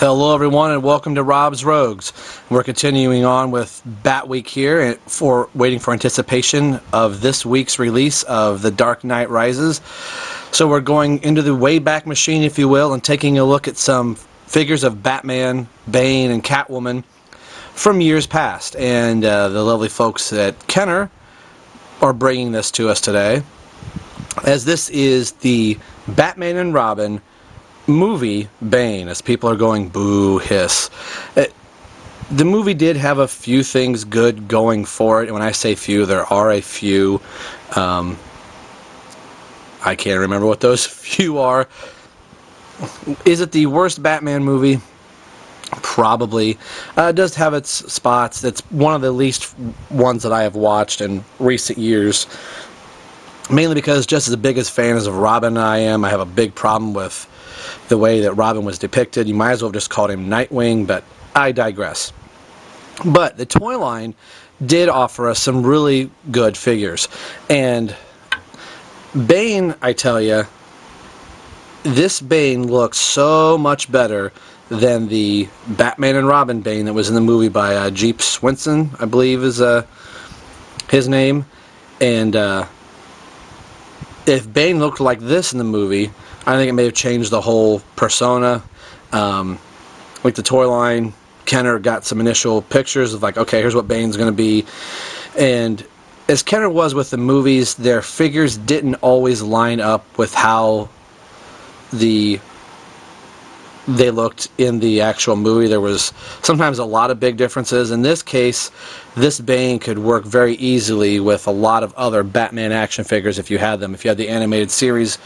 Hello everyone and welcome to Rob's Rogues. We're continuing on with Batweek here for waiting for anticipation of this week's release of The Dark Knight Rises. So we're going into the Wayback Machine, if you will, and taking a look at some figures of Batman, Bane, and Catwoman from years past. And the lovely folks at Kenner are bringing this to us today, as this is the Batman and Robin movie Bane, as people are going boo hiss. The movie did have a few things good going for it, and when I say few, there are a few. I can't remember what those few are. Is it the worst Batman movie? Probably. It does have its spots. It's one of the least ones that I have watched in recent years, mainly because just as big as fans of Robin I am, I have a big problem with the way that Robin was depicted. You might as well have just called him Nightwing, but I digress. But the toy line did offer us some really good figures. And Bane, I tell you, this Bane looks so much better than the Batman and Robin Bane that was in the movie by Jeep Swinson, I believe is his name. And if Bane looked like this in the movie, I think it may have changed the whole persona. With the toy line, Kenner got some initial pictures of like, okay, here's what Bane's going to be. And as Kenner was with the movies, their figures didn't always line up with how they looked in the actual movie. There was sometimes a lot of big differences. In this case, this Bane could work very easily with a lot of other Batman action figures if you had them. If you had the animated series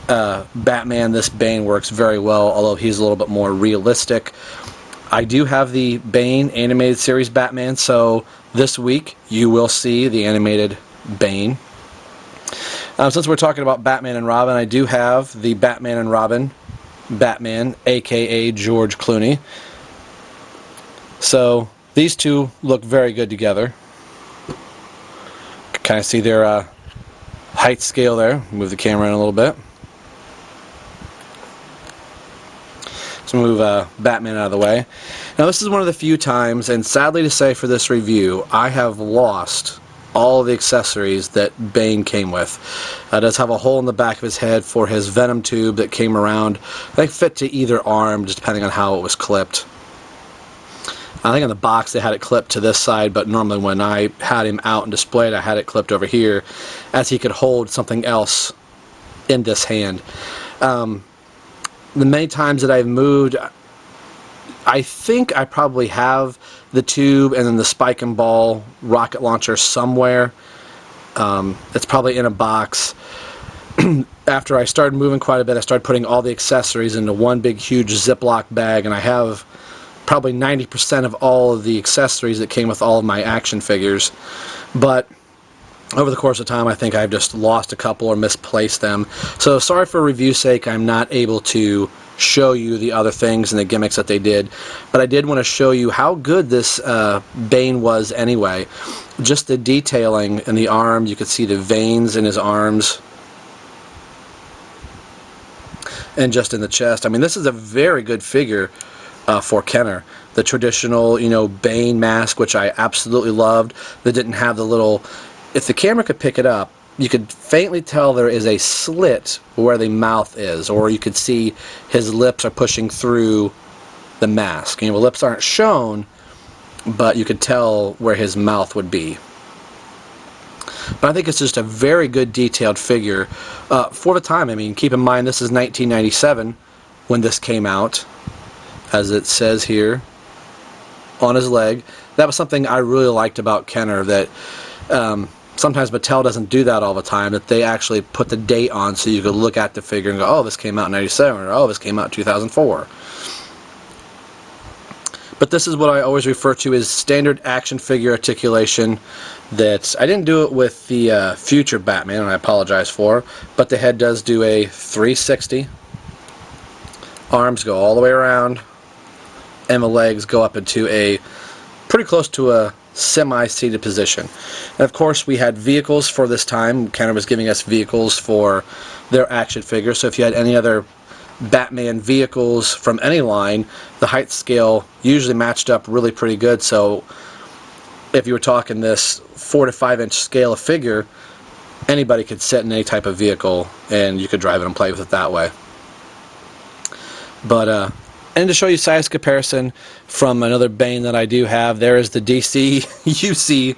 Batman, this Bane works very well, although he's a little bit more realistic. I do have the Bane animated series Batman, so this week you will see the animated Bane. Since we're talking about Batman and Robin, I do have the Batman and Robin Batman, aka George Clooney. So these two look very good together. Kind of see their height scale there. Move the camera in a little bit. Let's move Batman out of the way. Now this is one of the few times, and sadly to say for this review, I have lost all the accessories that Bane came with. Does have a hole in the back of his head for his venom tube that came around. They fit to either arm, just depending on how it was clipped. I think in the box they had it clipped to this side, but normally when I had him out and displayed, I had it clipped over here, as he could hold something else in this hand. The many times that I've moved, I think I probably have the tube and then the spike and ball rocket launcher somewhere. It's probably in a box. After I started moving quite a bit, I started putting all the accessories into one big huge Ziploc bag, and I have probably 90% of all of the accessories that came with all of my action figures. But over the course of time, I think I've just lost a couple or misplaced them. So sorry for review's sake, I'm not able to show you the other things and the gimmicks that they did, but I did want to show you how good this Bane was anyway. Just the detailing in the arm, you could see the veins in his arms, and just in the chest. I mean, this is a very good figure for Kenner. The traditional, Bane mask, which I absolutely loved, that didn't have the little, if the camera could pick it up, you could faintly tell there is a slit where the mouth is, or you could see his lips are pushing through the mask. The lips aren't shown, but you could tell where his mouth would be. But I think it's just a very good detailed figure for the time. I mean, keep in mind this is 1997 when this came out, as it says here on his leg. That was something I really liked about Kenner, that sometimes Mattel doesn't do that all the time, that they actually put the date on so you could look at the figure and go, oh, this came out in 97, or oh, this came out in 2004. But this is what I always refer to as standard action figure articulation. That I didn't do it with the future Batman, and I apologize for, but the head does do a 360. Arms go all the way around, and the legs go up into a pretty close to a semi-seated position. And of course we had vehicles for this time. Kenner was giving us vehicles for their action figures, so if you had any other Batman vehicles from any line, the height scale usually matched up really pretty good. So if you were talking this 4 to 5 inch scale of figure, anybody could sit in any type of vehicle and you could drive it and play with it that way. But and to show you size comparison from another Bane that I do have, there is the DC UC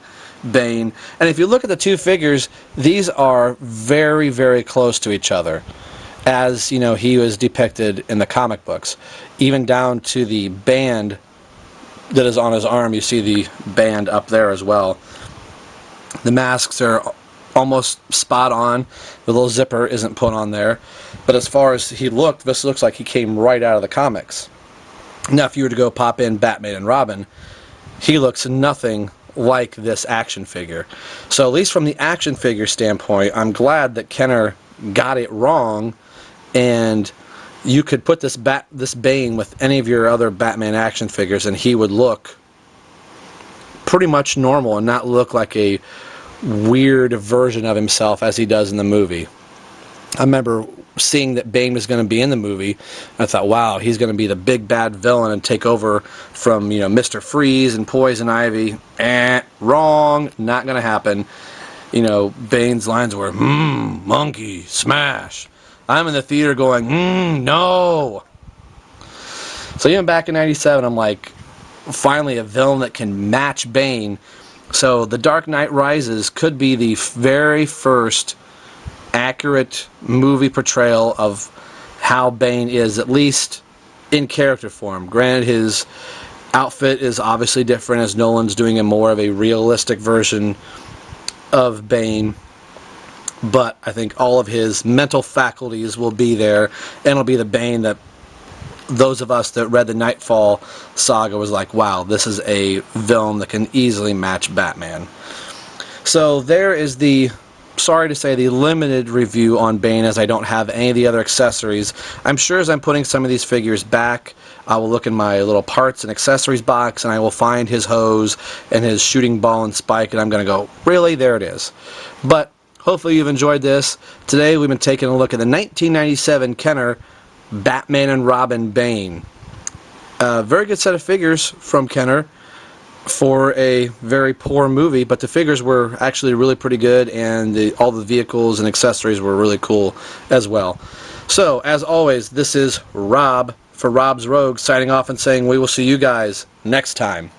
Bane. And if you look at the two figures, these are very, very close to each other, as you know he was depicted in the comic books. Even down to the band that is on his arm, you see the band up there as well. The masks are almost spot on. The little zipper isn't put on there. But as far as he looked, this looks like he came right out of the comics. Now if you were to go pop in Batman and Robin, he looks nothing like this action figure. So at least from the action figure standpoint, I'm glad that Kenner got it wrong, and you could put this Bane with any of your other Batman action figures and he would look pretty much normal and not look like a weird version of himself as he does in the movie. I remember seeing that Bane was going to be in the movie. I thought, wow, he's going to be the big bad villain and take over from, you know, Mr. Freeze and Poison Ivy. Wrong, not going to happen. You know, Bane's lines were, monkey, smash. I'm in the theater going, no. So even back in '97, I'm like, finally a villain that can match Bane. So The Dark Knight Rises could be the very first accurate movie portrayal of how Bane is, at least in character form. Granted, his outfit is obviously different, as Nolan's doing a more of a realistic version of Bane, but I think all of his mental faculties will be there, and it'll be the Bane that those of us that read the Nightfall saga was like, wow, this is a villain that can easily match Batman. So there is the, sorry to say, the limited review on Bane, as I don't have any of the other accessories. I'm sure as I'm putting some of these figures back, I will look in my little parts and accessories box and I will find his hose and his shooting ball and spike, and I'm going to go, really? There it is. But hopefully you've enjoyed this. Today we've been taking a look at the 1997 Kenner Batman and Robin Bane. Very good set of figures from Kenner for a very poor movie, but the figures were actually really pretty good, and all the vehicles and accessories were really cool as well. So, as always, this is Rob for Rob's Rogue signing off and saying we will see you guys next time.